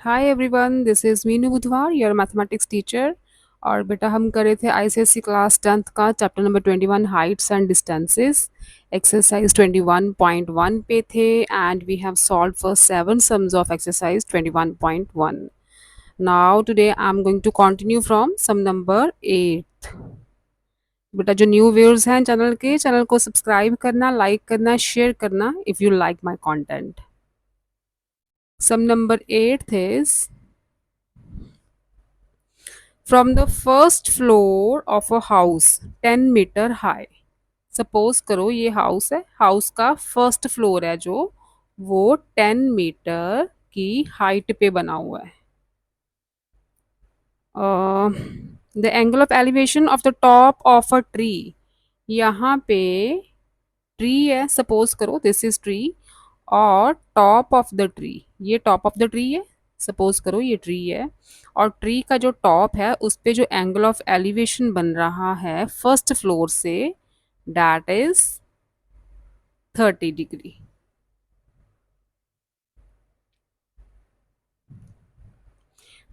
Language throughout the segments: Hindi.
Hi everyone, this is Meenu बुधवार, योर मैथमेटिक्स टीचर। और बेटा हम कर रहे थे आईसीएससी क्लास 10th का chapter number 21 heights and distances. Exercise 21.1 पे थे and we have solve for 7 sums of exercise 21.1। Now today I am going to continue from sum number 8। बेटा जो न्यू व्यूअर्स हैं चैनल को सब्सक्राइब करना, लाइक करना, शेयर करना if you like my content. Sum number 8 is from the first floor of a house 10 meter high। Suppose करो ये हाउस है, हाउस का फर्स्ट फ्लोर है जो वो 10 मीटर की हाइट पे बना हुआ है। The angle of elevation of the top of a tree, यहाँ पे ट्री है, सपोज करो दिस इज ट्री, और टॉप ऑफ द ट्री, ये टॉप ऑफ द ट्री है, सपोज करो ये ट्री है, और ट्री का जो टॉप है उस पे जो एंगल ऑफ एलिवेशन बन रहा है फर्स्ट फ्लोर से, that is 30 degree.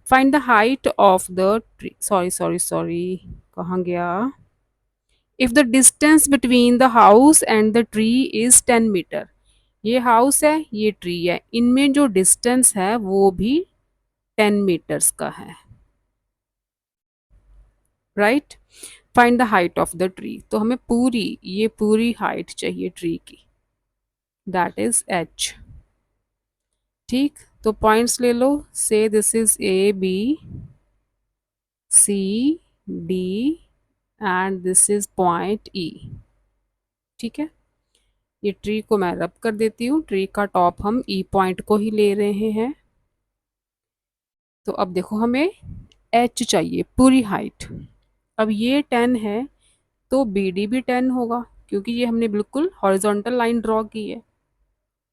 Find the height of the tree, sorry कहाँ गया। If the distance between the house and the tree is 10 meter, ये हाउस है ये ट्री है, इनमें जो डिस्टेंस है वो भी 10 मीटर्स का है, right. Find the height of the tree, तो हमें पूरी हाइट चाहिए ट्री की, दैट इज एच। ठीक, तो पॉइंट्स ले लो, say this is A B C D and this is point E. ठीक है, ये ट्री को मैं रब कर देती हूँ, ट्री का टॉप हम ई पॉइंट को ही ले रहे हैं। तो अब देखो हमें एच चाहिए पूरी हाइट। अब ये 10 है तो बी डी भी 10 होगा, क्योंकि ये हमने बिल्कुल हॉरिजॉन्टल लाइन ड्रॉ की है।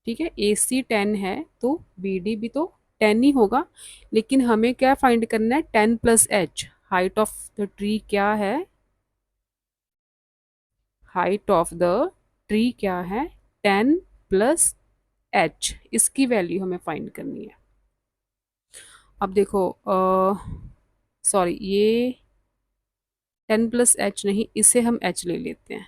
ठीक है, ए सी 10 है तो बी डी भी तो 10 ही होगा, लेकिन हमें क्या फाइंड करना है, 10 plus H. Height of the tree क्या है, हाइट ऑफ द ट्री क्या है, 10 प्लस एच, इसकी वैल्यू हमें फाइंड करनी है। अब देखो, सॉरी ये 10 प्लस एच नहीं, इसे हम एच ले लेते हैं।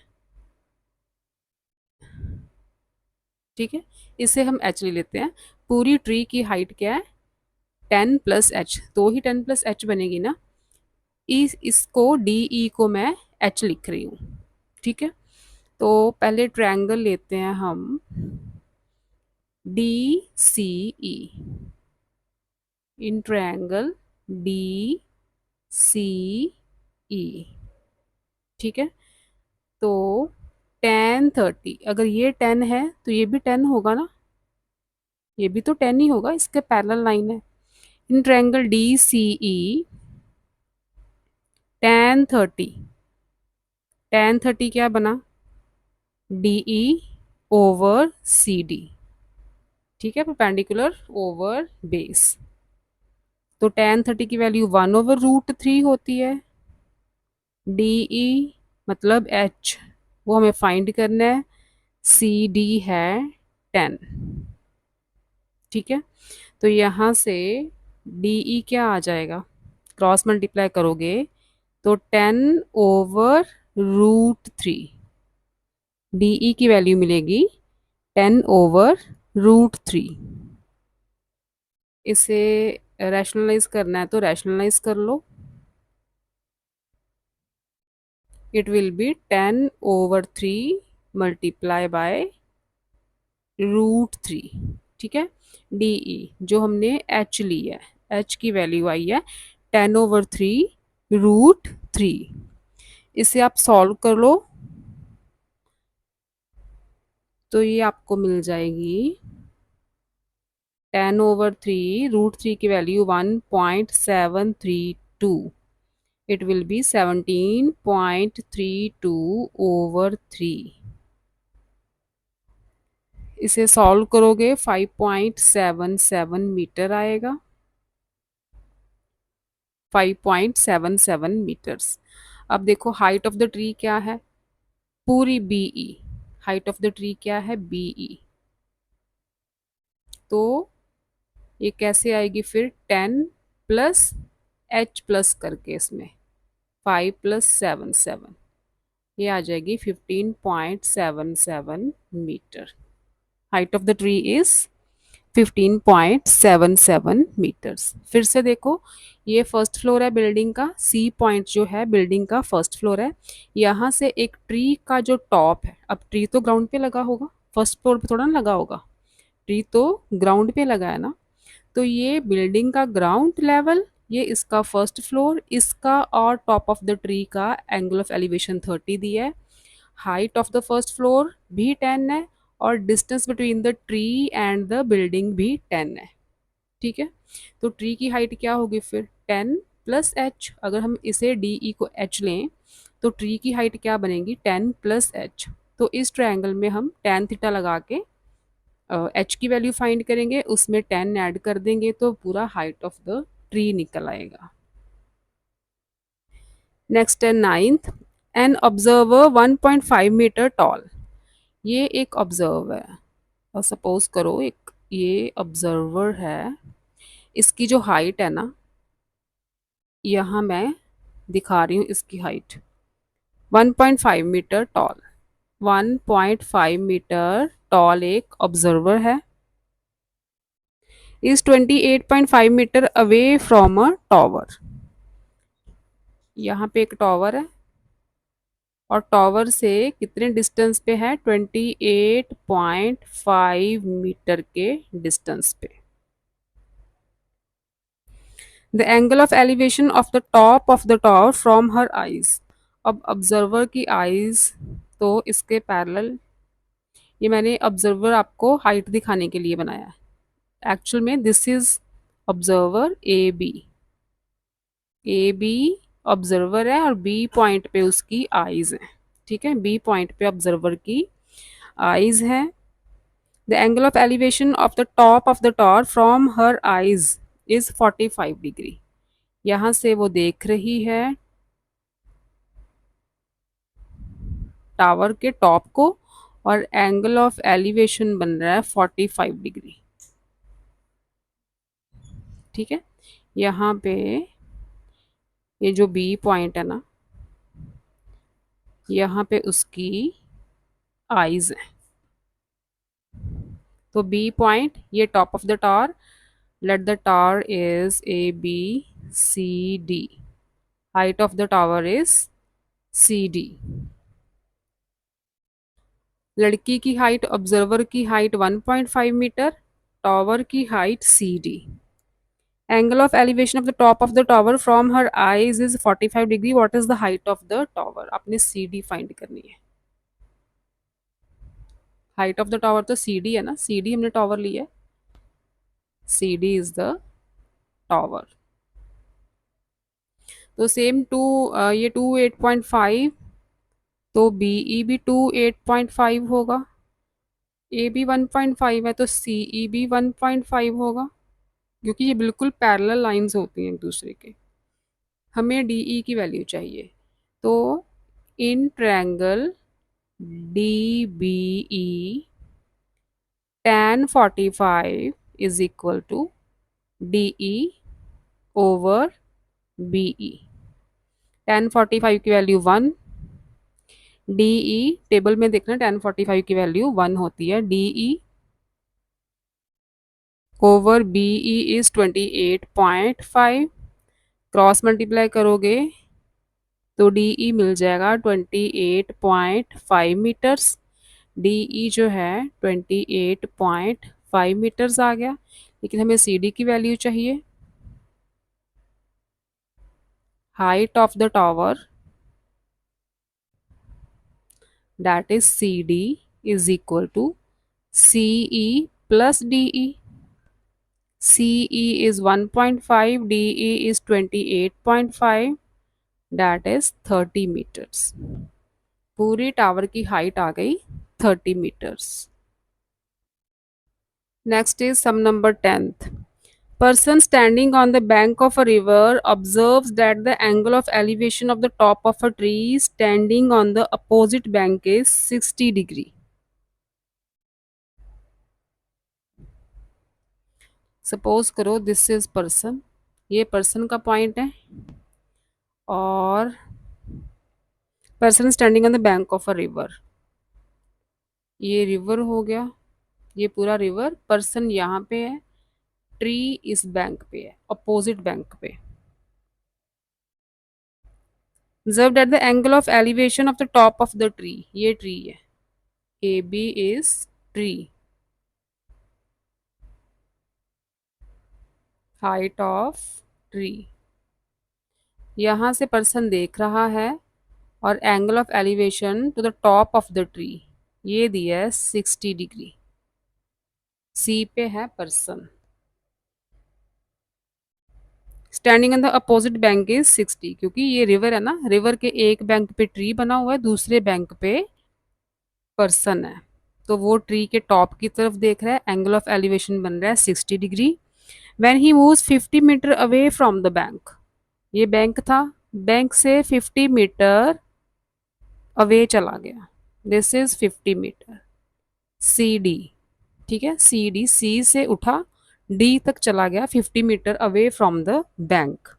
ठीक है, इसे हम एच ले लेते हैं। पूरी ट्री की हाइट क्या है, 10 प्लस एच, तो ही 10 प्लस एच बनेगी ना। इसको डी ई को मैं एच लिख रही हूँ। ठीक है, तो पहले ट्रायंगल लेते हैं हम, D C E, in triangle D C E. ठीक है, तो 10 30, अगर ये 10 है तो ये भी 10 होगा ना, ये भी तो 10 ही होगा, इसके पैरेलल लाइन है। इन ट्रायंगल डी सी ई, 10 30, 10 30 क्या बना, D E over C D. ठीक है, परपेंडिकुलर ओवर बेस, तो 10 30 की वैल्यू 1/√3 होती है। डी ई मतलब एच, वो हमें फाइंड करना है, सी डी है 10। ठीक है, तो यहाँ से डी ई क्या आ जाएगा, क्रॉस मल्टीप्लाई करोगे तो 10/√3, डी ई की वैल्यू मिलेगी 10/√3। इसे रैशनलाइज करना है तो रैशनलाइज कर लो, it will be 10/3 multiply by √3। ठीक है, डी ई जो हमने एच ली है, एच की वैल्यू आई है 10/3√3। इसे आप सॉल्व कर लो तो ये आपको मिल जाएगी 10/3, √3 की वैल्यू 1.732, it will be 17.32/3। इसे सॉल्व करोगे 5.77 मीटर आएगा, 5.77 मीटर्स। अब देखो हाइट ऑफ द ट्री क्या है, पूरी BE, height of the tree क्या है बीई, तो ये कैसे आएगी फिर 10 प्लस एच प्लस करके इसमें 5 प्लस 7 7, ये आ जाएगी 15.77 meter. Height of the tree is 15.77 meters. फिर से देखो, ये फर्स्ट फ्लोर है बिल्डिंग का, सी पॉइंट जो है बिल्डिंग का फर्स्ट फ्लोर है। यहाँ से एक ट्री का जो टॉप है, अब ट्री तो ग्राउंड पे लगा होगा, फर्स्ट फ्लोर पे थोड़ा ना लगा होगा, ट्री तो ग्राउंड पे लगा है ना। तो ये बिल्डिंग का ग्राउंड लेवल, ये इसका फर्स्ट फ्लोर, इसका और टॉप ऑफ द ट्री का एंगल ऑफ एलिवेशन 30 दिया है। Height of the first floor भी 10 है, और distance between the tree and the building भी 10 है। ठीक है, तो ट्री की हाइट क्या होगी फिर 10 प्लस एच। अगर हम इसे डी ई को एच लें तो ट्री की हाइट क्या बनेगी 10 प्लस एच। तो इस ट्रायंगल में हम टेन थीटा लगा के एच की वैल्यू फाइंड करेंगे, उसमें 10 ऐड कर देंगे तो पूरा हाइट ऑफ द ट्री निकल आएगा। नेक्स्ट है ninth, an observer 1.5 meter tall. ये एक ऑब्जर्व है, और सपोज करो एक ये ऑब्जर्वर है, इसकी जो हाइट है ना, यहाँ मैं दिखा रही हूँ इसकी height 1.5 meter tall. 1.5 meter tall एक ऑब्जर्वर है, is 28.5 meter away from a tower. यहाँ पे एक टॉवर है, और टॉवर से कितने डिस्टेंस पे है 28.5 मीटर के डिस्टेंस पे। The angle of elevation of the top of the tower from her eyes. अब ऑब्जर्वर की आईज तो इसके पैरेलल, ये मैंने ऑब्जर्वर आपको हाइट दिखाने के लिए बनाया है, एक्चुअल में this is observer A B. A B observer है और बी पॉइंट पे उसकी आईज है। ठीक है, बी पॉइंट पे ऑब्जर्वर की आईज है। The angle of elevation of the top of the tower from her eyes is 45 degree. यहाँ से वो देख रही है टावर के टॉप को, और एंगल ऑफ एलिवेशन बन रहा है 45 डिग्री। ठीक है, यहाँ पे ये जो बी पॉइंट है ना, यहाँ पे उसकी आईज है। तो बी पॉइंट, ये top of the tower, let the tower is A B C D, height of the tower is C D. लड़की की हाइट, ऑब्जर्वर की हाइट 1.5 मीटर, टावर की height C D. Angle of elevation of the top of the tower from her eyes is 45 degree. What is the height of the tower, अपने सी डी फाइंड करनी है। हाइट ऑफ द टावर तो सी डी है ना, सी डी हमने टावर लिया है, C D is the tower. तो सेम टू, ये 28.5, तो बी ई भी 28.5 होगा, ए बी 1.5 है तो सी ई भी 1.5 होगा, क्योंकि ये बिल्कुल पैरेलल लाइंस होती हैं एक दूसरे के। हमें डी ई की वैल्यू चाहिए, तो in triangle D B E tan 45 is equal to D E over B E. tan 45 की वैल्यू 1, डी ई टेबल में देखना tan 45 की वैल्यू 1 होती है, D E over B E is 28.5, cross multiply करोगे तो डी ई मिल जाएगा 28.5 मीटर्स। डी ई जो है 28.5 मीटर्स आ गया, लेकिन हमें सी डी की वैल्यू चाहिए। Height of the tower, that is CD is equal to CE plus DE. CE is 1.5, DE is 28.5, that is 30 meters. पूरी टावर की हाइट आ गई 30 meters. Next is sum number 10th. Person standing on the bank of a river observes that the angle of elevation of the top of a tree standing on the opposite bank is 60 degree. Suppose करो दिस इज पर्सन, ये पर्सन का पॉइंट है, और person standing on the bank of a river, ये रिवर हो गया, ये पूरा रिवर, पर्सन यहाँ पे है, ट्री इस बैंक पे है, अपोजिट बैंक पे। observed at the angle of elevation of the top of the tree, ये ट्री है, A B is tree, height of tree, यहाँ से पर्सन देख रहा है, और angle of elevation to the top of the tree ये दिया है 60 डिग्री, सी पे है person, standing on the opposite bank is 60, क्योंकि ये रिवर है ना, रिवर के एक बैंक पे ट्री बना हुआ है, दूसरे बैंक पे पर्सन है, तो वो ट्री के टॉप की तरफ देख रहा है, एंगल ऑफ एलिवेशन बन रहा है 60 degree. When he moves 50 meter away from the bank, ये बैंक था, बैंक से 50 मीटर अवे चला गया, this is 50 meter, C D, ठीक है, सी डी, सी से उठा डी तक चला गया 50 meter away from the bank.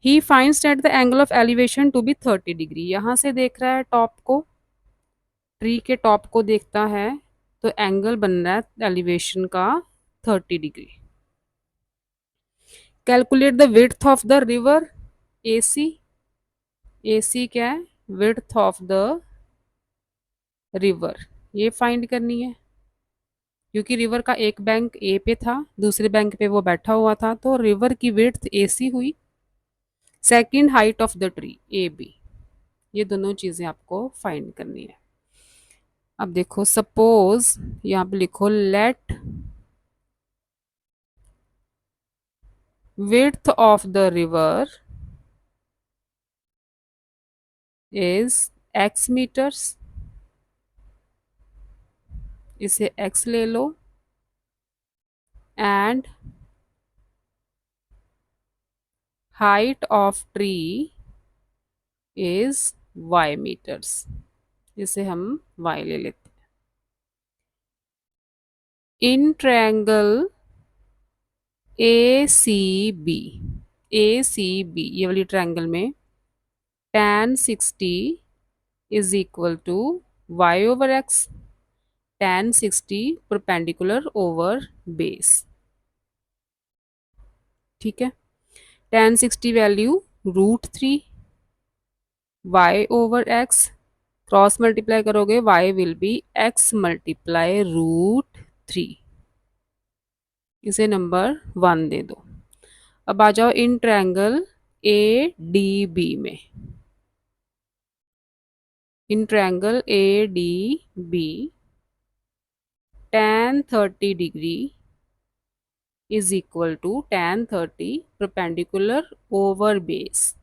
He finds at the angle of elevation to be 30 degree, यहां से देख रहा है टॉप को, ट्री के टॉप को देखता है, तो एंगल बन रहा है एलिवेशन का 30 degree. Calculate the width of the river, A C, A C क्या है, विड्थ ऑफ द रिवर, ये फाइंड करनी है, क्योंकि रिवर का एक बैंक ए पे था, दूसरे बैंक पे वो बैठा हुआ था, तो रिवर की विड्थ ए सी हुई। Second height of the tree A B, ये दोनों चीजें आपको फाइंड करनी है। अब देखो सपोज यहाँ पे लिखो let width of the river is x metres, इसे x ले लो, and height of tree is y metres, इसे हम y ले लेते हैं। In triangle A C B, A C B ये वाली ट्रायंगल में tan 60 is equal to y over x, tan 60 perpendicular over base, ठीक है, tan 60 value √3, y over x, cross multiply करोगे y will be x multiply √3, इसे नंबर 1 दे दो। अब आ जाओ in triangle A D B में, in triangle A D B tan 30 degree is equal to tan 30 perpendicular over base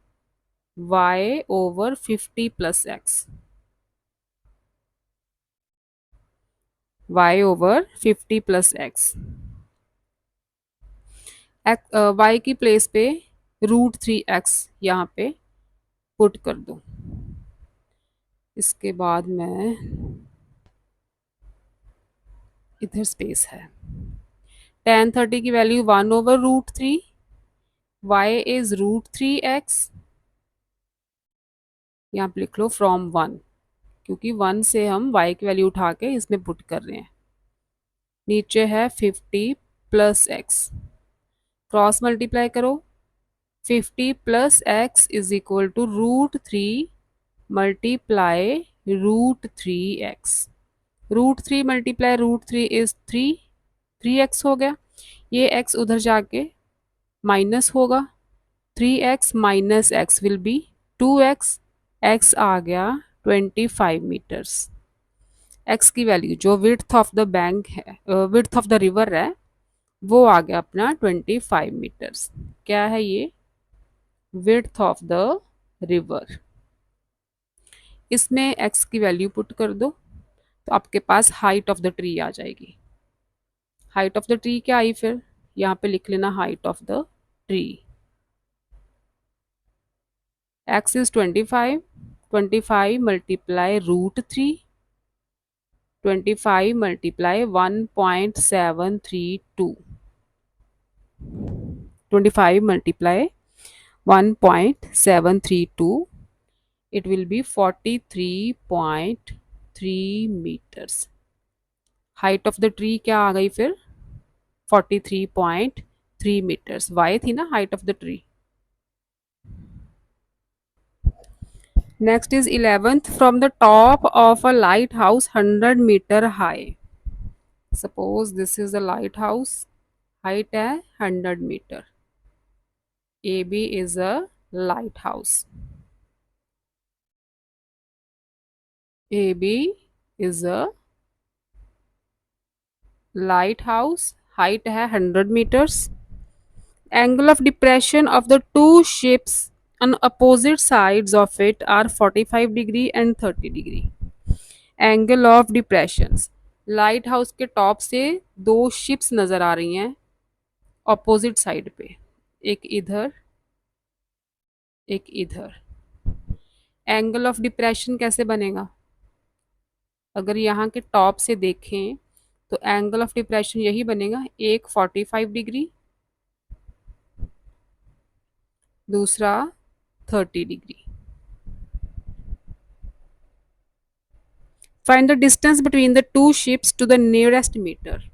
y over 50 plus x, y over 50 plus x, y की प्लेस पे √3x यहाँ पे पुट कर दो। इसके बाद मैं इधर स्पेस है, tan 30 की value 1 over √3, y is √3x, यहाँ पे लिख लो फ्रॉम 1, क्योंकि 1 से हम y की वैल्यू उठा के इसमें पुट कर रहे हैं। नीचे है 50 प्लस x, क्रॉस मल्टीप्लाई करो, 50 plus x is equal to √3 multiply √3x, √3 multiply √3 is 3, 3x हो गया, ये x उधर जाके माइनस होगा, 3x minus x will be 2x, x आ गया 25 मीटर्स, x की वैल्यू जो विड्थ ऑफ द बैंक है, विड्थ ऑफ द रिवर है, वो आ गया अपना 25 मीटर्स। क्या है ये, विड्थ ऑफ द रिवर। इसमें x की वैल्यू पुट कर दो, तो आपके पास हाइट ऑफ द ट्री आ जाएगी। हाइट ऑफ द ट्री क्या आई फिर, यहाँ पे लिख लेना height of the tree, x is 25, 25 multiply √3, 25 multiply 1.732, 25 multiply 1.732, it will be 43.3 meters. Height of the tree क्या आ गई फिर? 43.3 meters. वाई थी ना height of the tree. Next is 11th, from the top of a lighthouse 100 meter high. Suppose this is a lighthouse, height है 100 meter. AB is a lighthouse. AB is a lighthouse, height है 100 meters. Angle of depression of the two ships on opposite sides of it are 45 degree and 30 degree. Angle of depressions, light house के टॉप से दो शिप्स नजर आ रही हैं ऑपोजिट साइड पे, एक इधर एक इधर. एंगल ऑफ डिप्रेशन कैसे बनेगा? अगर यहाँ के टॉप से देखें तो एंगल ऑफ डिप्रेशन यही बनेगा, एक 45 डिग्री, दूसरा 30 degree. Find the distance between the two ships to the nearest meter.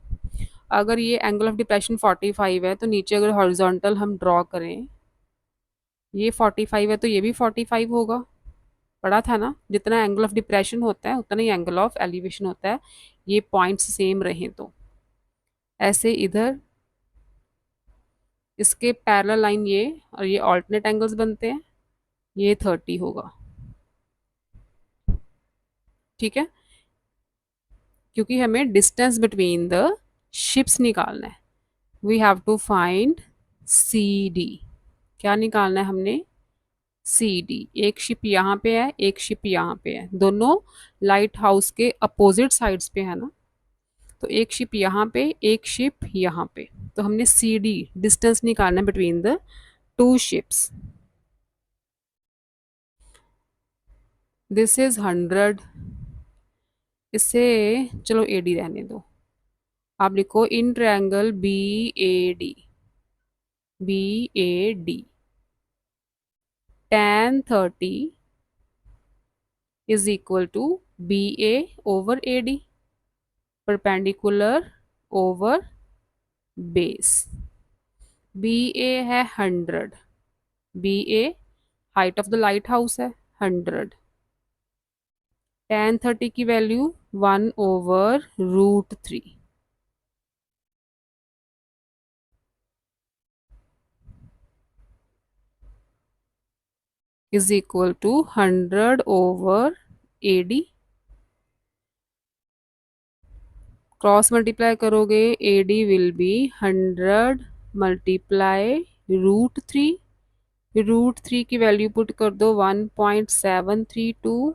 अगर ये एंगल ऑफ डिप्रेशन 45 है तो नीचे अगर हॉरिजॉन्टल हम ड्रॉ करें, ये 45 है तो ये भी 45 होगा. पढ़ा था ना, जितना एंगल ऑफ डिप्रेशन होता है उतना ही एंगल ऑफ एलिवेशन होता है, ये पॉइंट्स सेम रहें तो. ऐसे इधर इसके पैरेलल लाइन ये और ये ऑल्टरनेट एंगल्स बनते हैं, ये 30 होगा. ठीक है, क्योंकि हमें डिस्टेंस बिटवीन द शिप्स निकालना है. We have to find C D. क्या निकालना है हमने? C D. एक शिप यहाँ पे है, एक शिप यहाँ पे है, दोनों लाइट हाउस के अपोजिट साइड्स पे है ना, तो एक शिप यहाँ पे एक शिप यहाँ पे, तो हमने सी डी डिस्टेंस निकालना है between the two ships. This is 100. इससे चलो ए डी रहने दो, आप लिखो in triangle B A D. B A D tan 30 is equal to BA over AD, perpendicular over base. BA है 100, BA height of the light house है 100. tan 30 की value 1/√3. is equal to 100 over AD. Cross multiply करोगे AD विल बी 100 मल्टीप्लाई √3. √3 की वैल्यू पुट कर दो 1.732,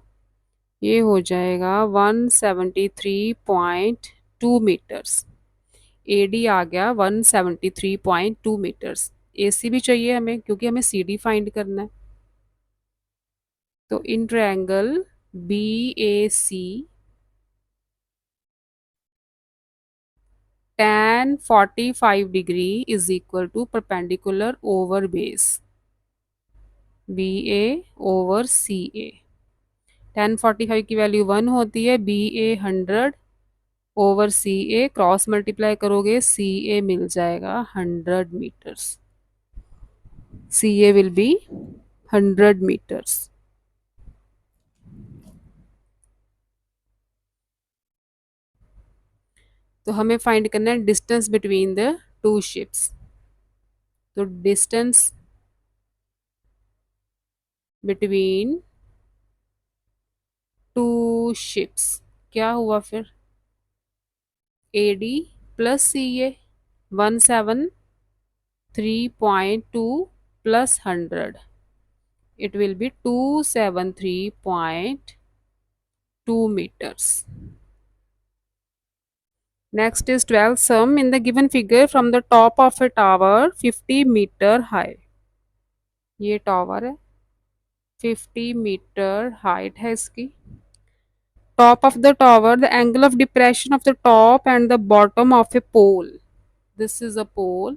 ये हो जाएगा 173.2 मीटर्स. AD आ गया 173.2 मीटर्स. AC भी चाहिए हमें क्योंकि हमें CD फाइंड करना है. तो in triangle BAC tan 45 degree is equal to perpendicular over base BA over CA. tan 45 की वैल्यू 1 होती है, BA 100 over CA, cross multiply करोगे CA मिल जाएगा 100 meters. CA will be 100 meters. तो हमें फाइंड करना है distance between the two ships. तो डिस्टेंस बिटवीन टू शिप्स क्या हुआ फिर? AD plus CA 173.2 plus 100, it will be 273.2 meters. Next is 12th sum. In the given figure, from the top of a tower 50 meter high, ये टॉवर है 50 मीटर हाइट है इसकी, top of the tower, the angle of depression of the top and the bottom of a pole. This is a pole.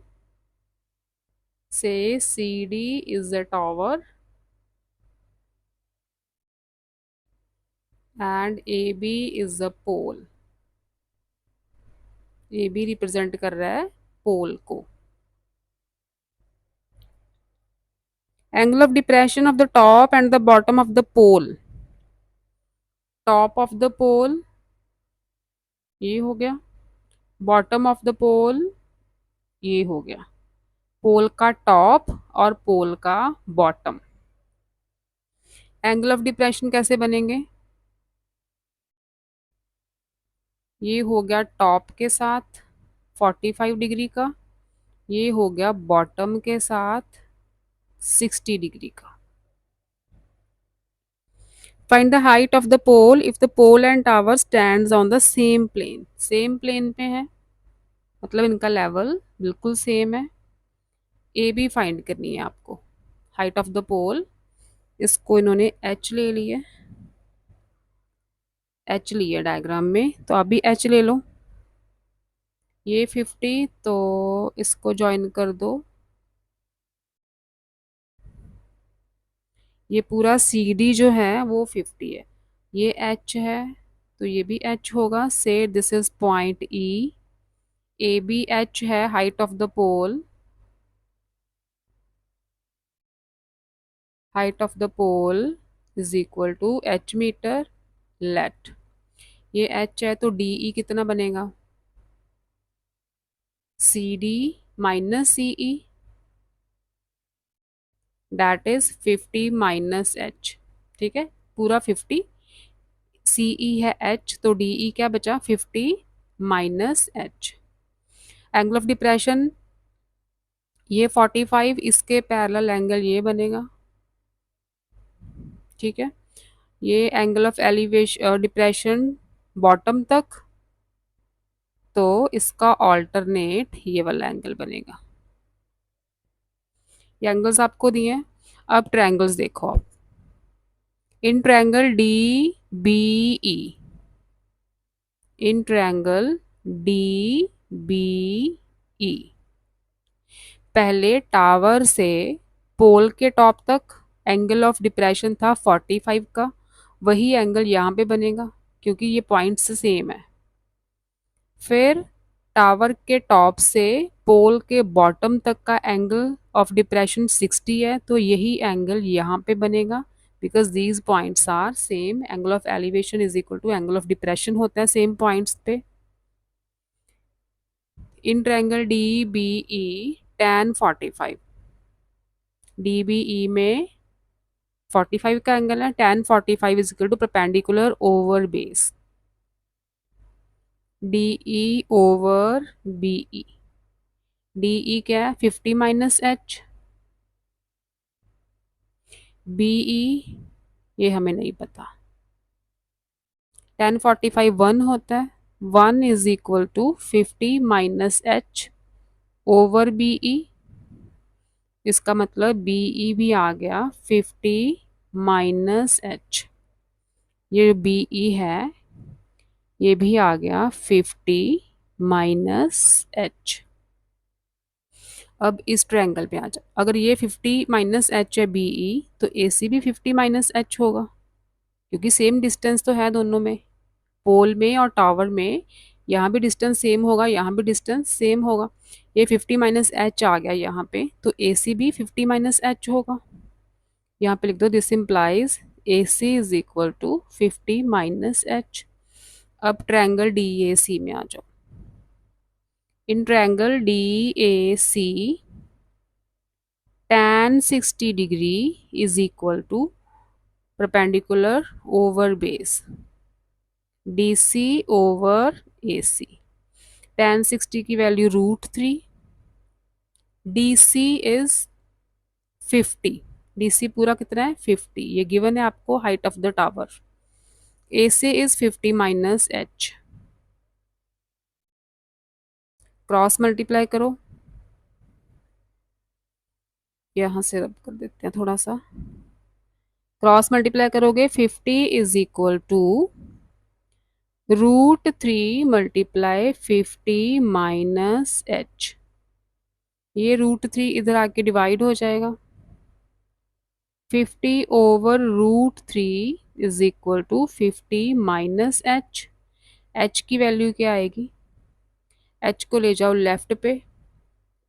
Say CD is the tower and AB is the pole. AB represent कर रहा है पोल को. Angle of depression of the top and the bottom of the pole. Top of the pole ये हो गया, बॉटम ऑफ द पोल ये हो गया. पोल का टॉप और पोल का बॉटम. एंगल ऑफ डिप्रेशन कैसे बनेंगे? ये हो गया टॉप के साथ 45 डिग्री का, ये हो गया बॉटम के साथ 60 डिग्री का. Find the height of the pole if the pole and tower stands on the same plane. Same plane पे है मतलब इनका लेवल बिल्कुल सेम है. ए बी फाइंड करनी है आपको. हाइट ऑफ द पोल, इसको इन्होंने एच ले लिया, एच लिया डायग्राम में, तो आप भी एच ले लो. ये 50 तो इसको ज्वाइन कर दो. ये पूरा सी डी जो है वो 50 है. ये एच है तो ये भी एच होगा. Say this is point E. A B H है height of the pole. Height of the pole is equal to H metre. Let ये एच है तो डी ई कितना बनेगा? C D minus C E, that is 50 minus H. ठीक है, पूरा 50. सी ई है एच तो डी ई क्या बचा? 50 minus H. Angle of depression ये 45, इसके पैरेलल एंगल ये बनेगा. ठीक है, ये angle of elevation depression bottom तक, तो इसका ऑल्टरनेट ये वाला एंगल बनेगा. ये एंगल्स आपको दिए हैं. अब ट्रायंगल्स देखो आप. In triangle D B E, in triangle D B E, पहले टावर से पोल के टॉप तक एंगल ऑफ डिप्रेशन था 45 का. वही एंगल यहाँ पे बनेगा क्योंकि ये पॉइंट्स सेम है. फिर टावर के टॉप से पोल के बॉटम तक का एंगल ऑफ डिप्रेशन 60 है तो यही एंगल यहाँ पे बनेगा because these points are same. Angle of elevation is equal to angle of depression होता है सेम पॉइंट्स पे. In triangle D B E tan 45, D B E में 45 का एंगल है. tan 45 is equal to perpendicular over base D E over B E. D E क्या है? 50 माइनस एच. बी ई ये हमें नहीं पता. tan 45 1 होता है. 1 is equal to 50 minus H over B E. इसका मतलब बी ई भी आ गया 50 माइनस एच. ये बी ई है ये भी आ गया 50 माइनस एच. अब इस ट्रायंगल पे आ जाओ. अगर ये 50 माइनस एच है बी ई तो ए सी भी 50 माइनस एच होगा क्योंकि सेम डिस्टेंस तो है दोनों में, पोल में और टावर में. यहाँ भी डिस्टेंस सेम होगा, यहाँ भी डिस्टेंस सेम होगा. ये 50 माइनस एच आ गया यहाँ पे तो ए सी भी 50 माइनस एच होगा. यहाँ पे लिख दो this implies A C is equal to 50 minus H. अब ट्रायंगल डी ए सी में आ जाओ. In triangle D A C tan 60 degree is equal to perpendicular over base D C over A C. tan 60 की value √3. D C is 50. D C पूरा कितना है? 50. ये गिवन है आपको height of the tower. A C is 50 minus H. Cross multiply करो, यहाँ से रब कर देते हैं थोड़ा सा. क्रॉस मल्टीप्लाई करोगे 50 is equal to √3 multiply 50 minus h, ये √3 इधर आके डिवाइड हो जाएगा। 50 over √3 is equal to 50 minus h। h की वैल्यू क्या आएगी? h को ले जाओ लेफ्ट पे,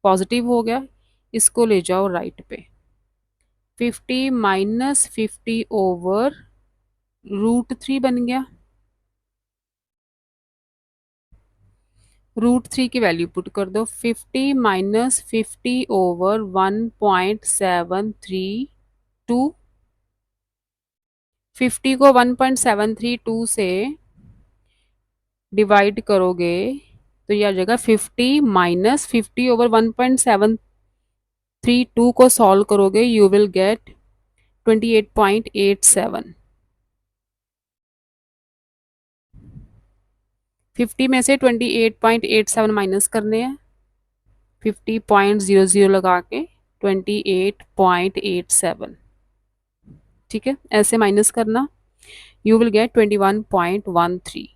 पॉजिटिव हो गया, इसको ले जाओ राइट पे। 50 माइनस 50 ओवर √3 बन गया। √3 की वैल्यू पुट कर दो। 50 माइनस 50 ओवर 1.732। 50 को 1.732 से डिवाइड करोगे तो यह आ जाएगा 50 माइनस 50 ओवर 1.732 को सॉल्व करोगे यू विल गेट 28.87। 50 में से 28.87 माइनस करने हैं, 50.00 लगा के 28.87। ठीक है, ऐसे माइनस करना, यू विल गेट 21.13।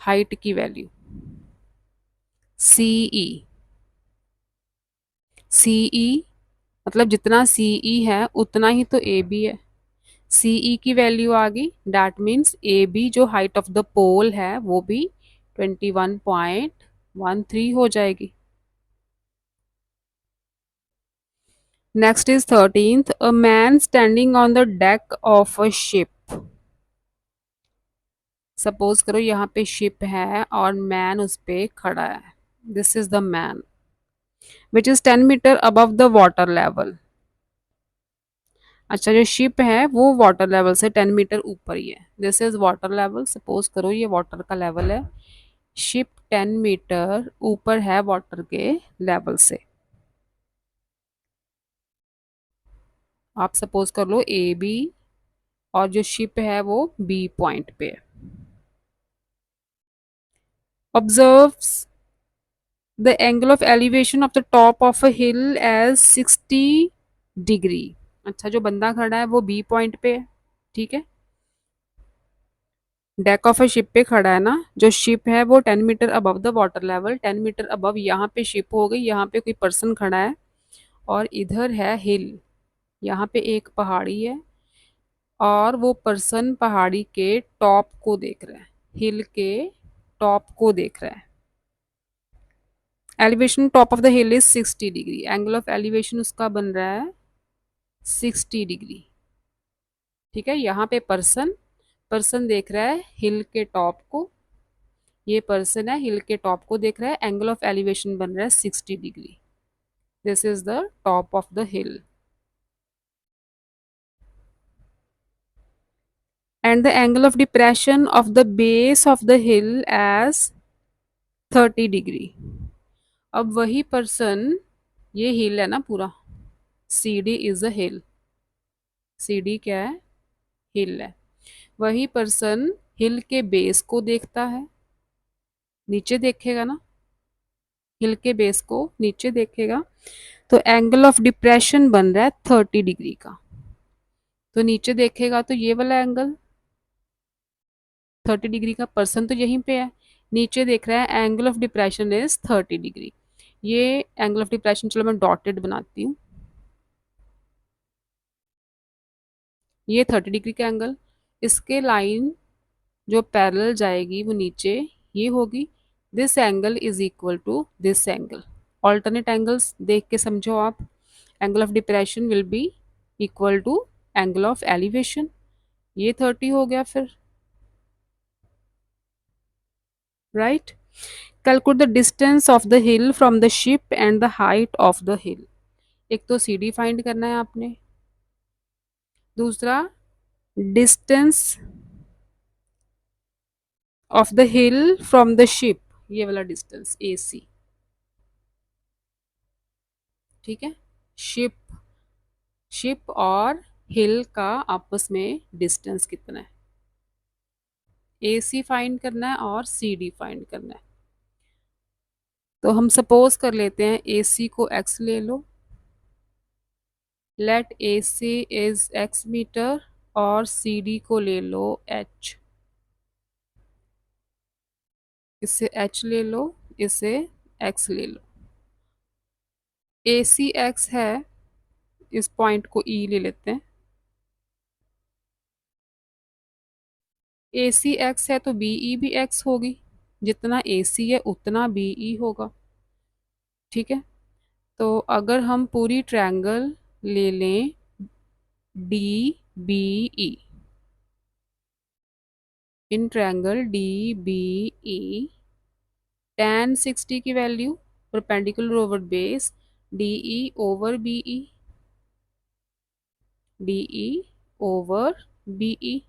हाइट की वैल्यू सीई, सीई मतलब जितना सीई है उतना ही तो ए बी है। सीई की वैल्यू आ गई, दैट मीन्स ए बी जो हाइट ऑफ द पोल है वो भी 21.13 हो जाएगी। Next is 13th, a man standing on the deck of a ship. Suppose करो यहाँ पे शिप है और मैन उस पे खड़ा है, this is the man which is 10 meter above the water level. अच्छा, जो शिप है वो वाटर लेवल से 10 मीटर ऊपर ही है, this is water level. Suppose करो ये वाटर का लेवल है, शिप 10 मीटर ऊपर है वाटर के लेवल से। आप सपोज कर लो ए बी और जो शिप है वो बी पॉइंट पे है। Observes the angle of elevation of the top of a hill as 60 degree. अच्छा, जो बंदा खड़ा है वो बी पॉइंट पे है, ठीक है, डेक ऑफ अ शिप पे खड़ा है ना, जो शिप है वो 10 meter above the water level, 10 meter above यहाँ पे शिप हो गई, यहाँ पे कोई पर्सन खड़ा है और इधर है हिल, यहाँ पे एक पहाड़ी है और वो पर्सन पहाड़ी के टॉप को देख रहा है, हिल के टॉप को देख रहा है। Elevation top of the hill is 60 degree, angle of elevation उसका बन रहा है 60 डिग्री। ठीक है, यहाँ पे पर्सन पर्सन देख रहा है हिल के टॉप को, ये पर्सन है हिल के टॉप को देख रहा है, एंगल ऑफ एलिवेशन बन रहा है 60 degree. This is the top of the hill and the angle of depression of the base of the hill as 30 degree. अब वही पर्सन, ये हिल है ना पूरा, C D is a hill, C D क्या है? हिल है। वही पर्सन हिल के बेस को देखता है, नीचे देखेगा ना, हिल के बेस को नीचे देखेगा, तो एंगल ऑफ डिप्रेशन बन रहा है 30 डिग्री का। तो नीचे देखेगा तो ये वाला एंगल 30 डिग्री का, पर्सन तो यहीं पे है, नीचे देख रहा है, angle of depression is 30 degree. ये एंगल ऑफ डिप्रेशन, चलो मैं डॉटेड बनाती हूँ, ये 30 डिग्री का एंगल, इसके लाइन जो पैरेलल जाएगी वो नीचे ये होगी, this angle is equal to this angle. Alternate angles देख के समझो आप, angle of depression will be equal to angle of elevation, ये 30 हो गया फिर, right. Calculate the distance of the hill from the ship and the height of the hill. एक तो सी डी फाइंड करना है आपने, दूसरा distance of the hill from the ship, ये वाला डिस्टेंस ए सी, ठीक है, शिप शिप और हिल का आपस में डिस्टेंस कितना है, ए सी फाइंड करना है और सी डी फाइंड करना है। तो हम सपोज कर लेते हैं ए सी को एक्स ले लो let A C is x metre और सी डी को ले लो h। इसे h ले लो, इसे x ले लो। ए सी x है, इस पॉइंट को E ले लेते हैं। ए सी एक्स है तो बी ई भी एक्स होगी, जितना ए सी है उतना बी ई होगा। ठीक है, तो अगर हम पूरी ट्रायंगल ले लें D B E, in triangle D B E tan 60 की value perpendicular over base D E over B E, D E over B E,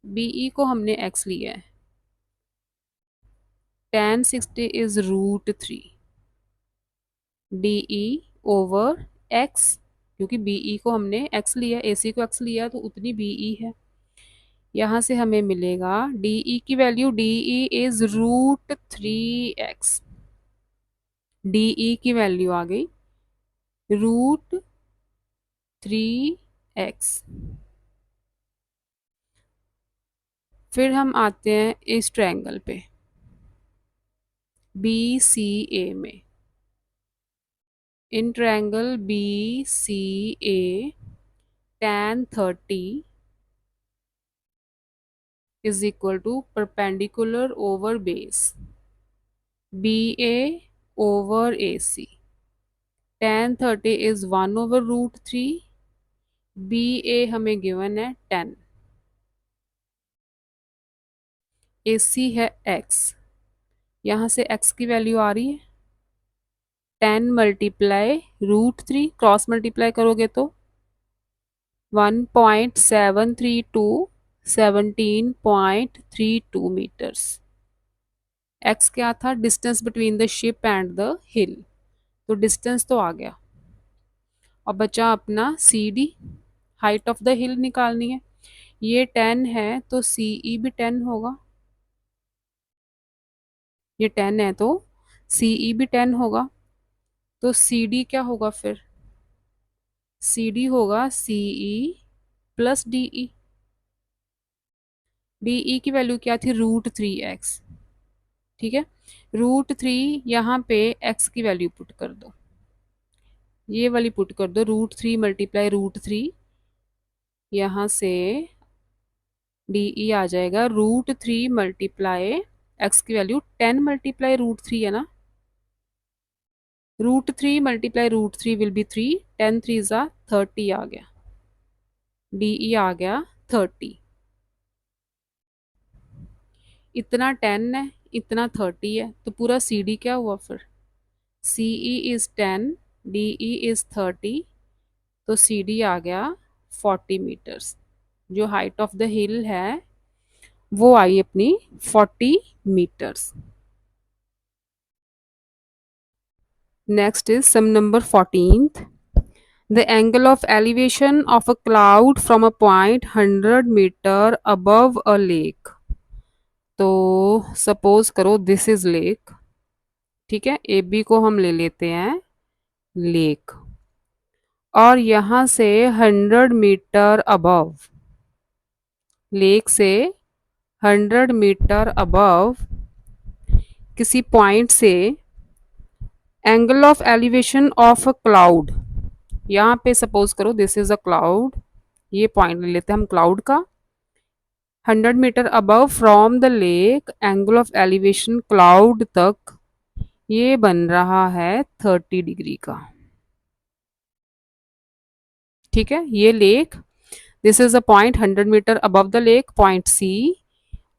B E को हमने x लिया है, tan 60 is √3 D E over x, क्योंकि बी ई को हमने x लिया, ए सी को x लिया तो उतनी बी ई है। यहाँ से हमें मिलेगा डी ई की value, D E is √3x, D E की वैल्यू आ गई √3x। फिर हम आते हैं इस ट्रायंगल पे बी सी ए में, in triangle B C A tan 30 is equal to perpendicular over base B A over AC, tan 30 is 1 over √3, B A हमें गिवन है 10, ए सी है x, यहाँ से x की वैल्यू आ रही है 10 मल्टीप्लाई √3, क्रॉस मल्टीप्लाई करोगे तो 1.732 17.32 मीटर्स। x क्या था, distance between the ship and the hill, तो डिस्टेंस तो आ गया। अब बचा अपना C D, height of the hill निकालनी है। ये 10 है तो सी ई भी 10 होगा, ये 10 है तो सी ई भी 10 होगा, तो सी डी क्या होगा फिर, सी डी होगा C E plus D E, D E की वैल्यू क्या थी √3x। ठीक है, √3 यहाँ पे x की वैल्यू पुट कर दो, ये वाली पुट कर दो, √3 मल्टीप्लाई √3, यहाँ से डी ई आ जाएगा √3 मल्टीप्लाई x की वैल्यू 10 मल्टीप्लाई √3 है ना, √3 मल्टीप्लाई √3 विल बी 3, 10 3 ज़ा 30 आ गया, डी ई आ गया 30। इतना 10 है, इतना 30 है, तो पूरा सी डी क्या हुआ फिर, सी E is 10, D E is 30, तो सी डी आ गया 40 मीटर्स। जो हाइट ऑफ द हिल है वो आई अपनी 40 meters. Next is some number 14th, the angle of elevation of a cloud from a point 100 meter above a lake। तो सपोज करो दिस इज लेक, ठीक है, ए बी को हम ले लेते हैं लेक, और यहाँ से 100 मीटर अबव, लेक से 100 मीटर अबव किसी पॉइंट से angle of elevation of a cloud, यहाँ पे सपोज करो दिस इज अ क्लाउड, ये पॉइंट ले लेते हैं हम क्लाउड का, 100 metre above from the lake, angle of elevation cloud तक ये बन रहा है 30 डिग्री का। ठीक है, ये lake, this is a point 100 metre above the lake, point C,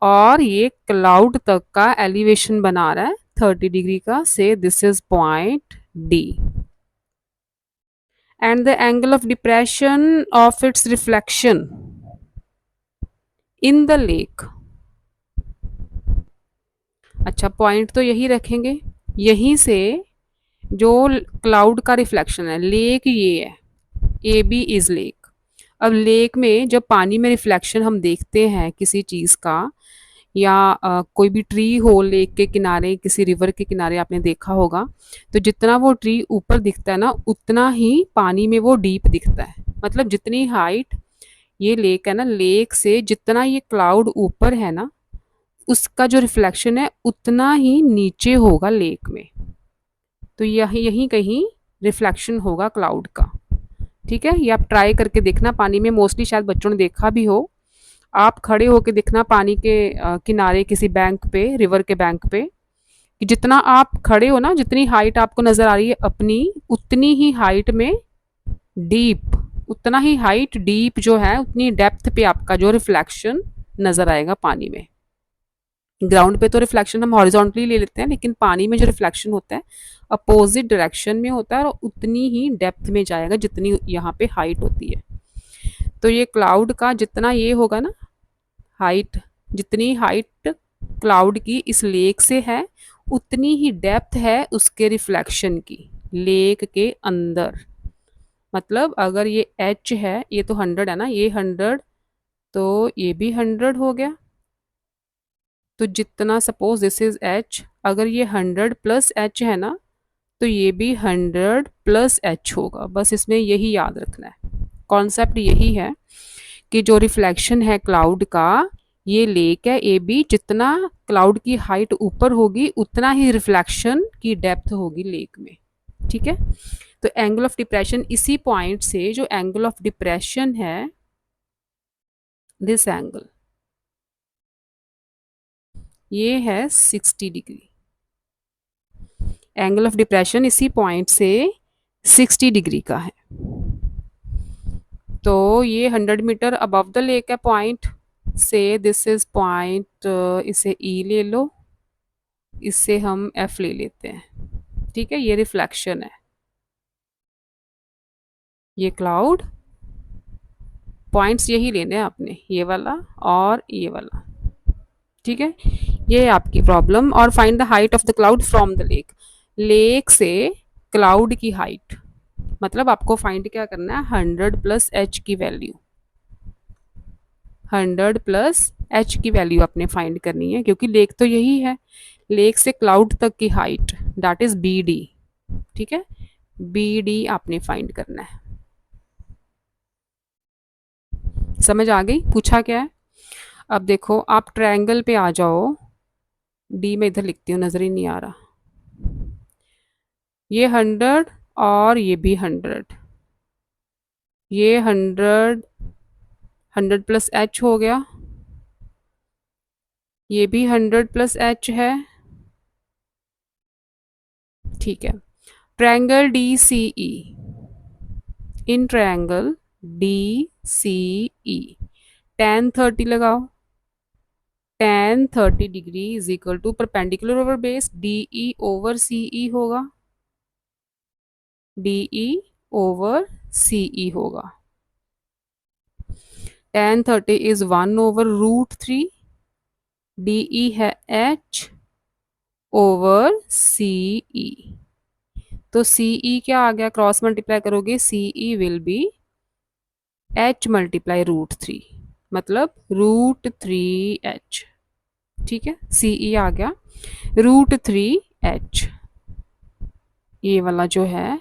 और ये क्लाउड तक का एलिवेशन बना रहा है 30 डिग्री का, से this is point D, and the angle of depression of its reflection in the lake. अच्छा, पॉइंट तो यही रखेंगे, यहीं से जो क्लाउड का रिफ्लेक्शन है, लेक ये है, ए बी इज लेक। अब लेक में जब पानी में रिफ्लेक्शन हम देखते हैं किसी चीज़ का, या कोई भी ट्री हो लेक के किनारे, किसी रिवर के किनारे आपने देखा होगा, तो जितना वो ट्री ऊपर दिखता है ना, उतना ही पानी में वो डीप दिखता है। मतलब जितनी हाइट ये लेक है ना, लेक से जितना ये क्लाउड ऊपर है ना, उसका जो रिफ्लेक्शन है उतना ही नीचे होगा लेक में। तो यही यही कहीं रिफ्लेक्शन होगा क्लाउड का। ठीक है, ये आप ट्राई करके देखना, पानी में मोस्टली शायद बच्चों ने देखा भी हो। आप खड़े होके देखना पानी के किनारे किसी बैंक पे, रिवर के बैंक पे, कि जितना आप खड़े हो ना, जितनी हाइट आपको नजर आ रही है अपनी, उतनी ही हाइट में डीप, उतना ही हाइट डीप जो है, उतनी डेप्थ पे आपका जो रिफ्लेक्शन नजर आएगा पानी में। ग्राउंड पे तो रिफ्लेक्शन हम हॉरिजॉन्टली ले लेते हैं, लेकिन पानी में जो रिफ्लेक्शन होता है अपोजिट डायरेक्शन में होता है, और उतनी ही डेप्थ में जाएगा जितनी यहाँ पे हाइट होती है। तो ये क्लाउड का जितना ये होगा ना हाइट, जितनी हाइट क्लाउड की इस लेक से है, उतनी ही डेप्थ है उसके रिफ्लेक्शन की लेक के अंदर। मतलब अगर ये एच है, ये तो 100 है ना, ये 100, तो ये भी 100 हो गया। तो जितना, सपोज दिस इज एच, अगर ये 100 प्लस एच है ना, तो ये भी 100 प्लस एच होगा। बस इसमें यही याद रखना है, कॉन्सेप्ट यही है कि जो रिफ्लेक्शन है क्लाउड का, ये लेक है ए बी, जितना क्लाउड की हाइट ऊपर होगी उतना ही रिफ्लेक्शन की डेप्थ होगी लेक में। ठीक है, तो एंगल ऑफ डिप्रेशन, इसी पॉइंट से जो एंगल ऑफ डिप्रेशन है, दिस एंगल, ये है 60 डिग्री। एंगल ऑफ डिप्रेशन इसी पॉइंट से 60 डिग्री का है। तो ये 100 मीटर अबव द लेक है पॉइंट से, दिस इज पॉइंट, इसे ई ले लो, इससे हम एफ ले लेते हैं। ठीक है, ये रिफ्लेक्शन है, ये क्लाउड पॉइंट्स यही लेने हैं आपने, ये वाला और ये वाला। ठीक है, ये है आपकी प्रॉब्लम। और find the height of the cloud from the lake, lake से क्लाउड की हाइट, मतलब आपको फाइंड क्या करना है, 100 प्लस एच की वैल्यू, 100 प्लस एच की वैल्यू आपने फाइंड करनी है, क्योंकि लेक तो यही है, लेक से क्लाउड तक की height, that is B D. ठीक है, बी डी आपने फाइंड करना है। समझ आ गई, पूछा क्या है? अब देखो, आप ट्रायंगल पे आ जाओ, डी में इधर लिखती हूँ, नजर ही नहीं आ रहा, ये 100 और ये भी 100, ये 100, 100 प्लस एच हो गया, ये भी 100 प्लस एच है। ठीक है, triangle D C E, in triangle D C E tan 30 लगाओ, tan 30 degree is equal to perpendicular over base D E over C E होगा, D E over C E होगा। tan 30 इज 1/√3, डी ई है h ओवर सी ई। तो सी ई क्या आ गया, क्रॉस मल्टीप्लाई करोगे सी ई विल बी h मल्टीप्लाई √3, मतलब √3h। ठीक है, सी ई आ गया √3h, ये वाला जो है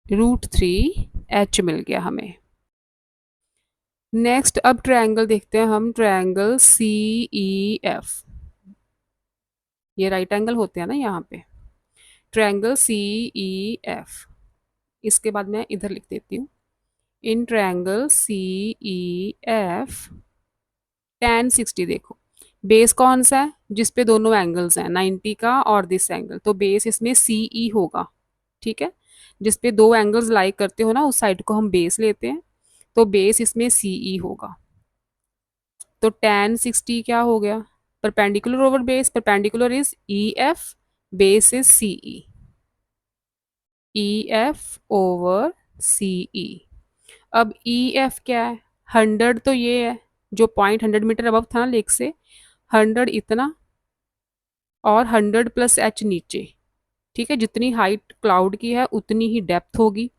√3h मिल गया हमें। नेक्स्ट अब ट्रायंगल देखते हैं हम, ट्रायंगल सी ई एफ, ये राइट एंगल होते हैं ना यहाँ पे, ट्रायंगल सी ई एफ। इसके बाद मैं इधर लिख देती हूँ, in triangle C E F tan 60, देखो बेस कौन सा है जिस पे दोनों एंगल्स हैं, 90 का और दिस एंगल, तो बेस इसमें सी ई होगा। ठीक है, जिस पे दो एंगल्स लाइक करते हो ना, उस साइड को हम बेस लेते हैं, तो बेस इसमें सी ई होगा। तो tan 60 क्या हो गया, perpendicular over base, perpendicular is E F, base is C E F over C E. अब ई एफ क्या है, 100 तो ये है जो पॉइंट 100 मीटर अबव था ना लेक से, 100 इतना, और 100 प्लस एच नीचे। ठीक है, जितनी हाइट क्लाउड की है उतनी ही डेप्थ होगी,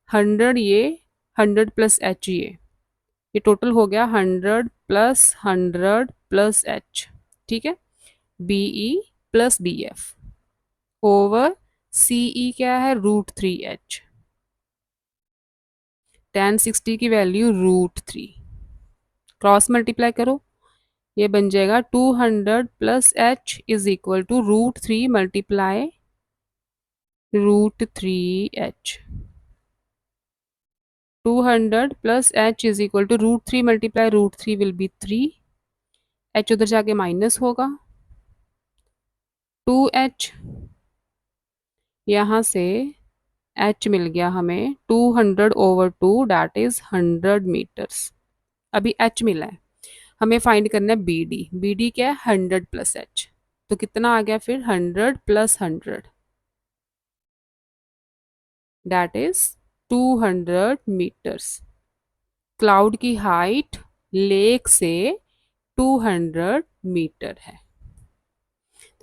100 ये, 100 प्लस एच ये टोटल हो गया 100 प्लस 100 प्लस एच, ठीक है, B E plus B F over C E क्या है, √3h। tan 60 की वैल्यू √3, क्रॉस मल्टीप्लाई करो, ये बन जाएगा 200 plus H is equal to √3 multiply √3h। 200 plus H is equal to √3 multiply √3 will be 3, H उधर जाके माइनस होगा, 2h, यहाँ से h मिल गया हमें 200/2 दैट इज 100 मीटर्स। अभी h मिला है, हमें फाइंड करना है बी डी। बी डी क्या है, 100 प्लस एच, तो कितना आ गया फिर, 100 plus 100 that is 200 meters. Cloud की हाइट लेक से 200 मीटर है।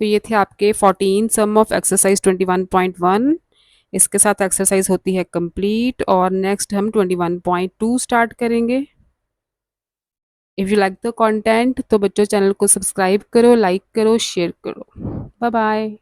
तो ये थे आपके 14 सम ऑफ एक्सरसाइज 21.1। इसके साथ एक्सरसाइज होती है कंप्लीट और नेक्स्ट हम 21.2 स्टार्ट करेंगे। If you like the content तो बच्चों चैनल को सब्सक्राइब करो, लाइक करो, शेयर करो। Bye bye.